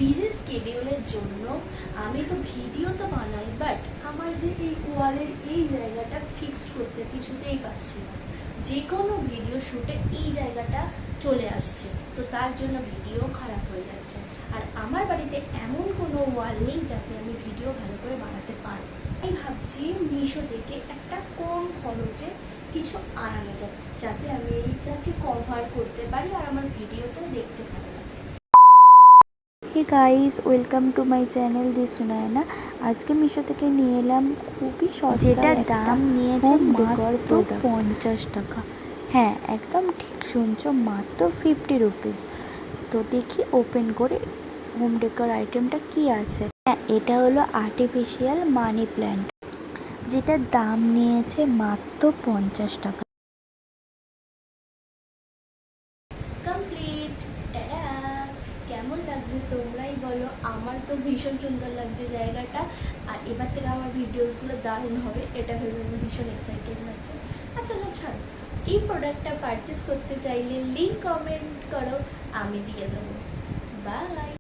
Busy স্কেডিউলের জন্য আমি তো ভিডিও তো বানাই, বাট আমার যে এই ওয়ালের এই জায়গাটা ফিক্সড করতে কিছুতেই পারছি না। যে কোনো ভিডিও শ্যুটে এই জায়গাটা চলে আসছে, তো তার জন্য ভিডিও খারাপ হয়ে যাচ্ছে। আর আমার বাড়িতে এমন কোনো ওয়াল নেই যাতে আমি ভিডিও ভালো করে বানাতে পারি। আমি ভাবছি মিশো থেকে একটা কম খরচে কিছু আনানো যায়, যাতে আমি এইটাকে কভার করতে পারি আর আমার ভিডিওটা দেখতে ভালো লাগে। Hey guys, welcome to my channel the Sunayana. আজকে মিশো থেকে নিয়ে এলাম খুবই সস্তা, যেটার দাম নিয়েছে মাত্র 50 টাকা। হ্যাঁ, একদম ঠিক শুনছো, মাত্র 50 রুপিস। তো দেখি ওপেন করে হোম ডেকোর আইটেমটা কি আছে। হ্যাঁ, এটা হলো আর্টিফিশিয়াল মানি প্ল্যান্ট, যেটার দাম নিয়েছে মাত্র 50 টাকা। কমপ্লিট। কেমন লাগছে তোমরাই বলো। আমার তো ভীষণ সুন্দর লাগছে জায়গাটা, আর এবার থেকে আমার ভিডিওসগুলো দারুণ হবে, এটা ভেবে আমি ভীষণ এক্সাইটেড লাগছে। আচ্ছা না, ছাড়ো। এই প্রোডাক্টটা পারচেস করতে চাইলে লিঙ্ক কমেন্ট করো, আমি দিয়ে দেবো। বাই।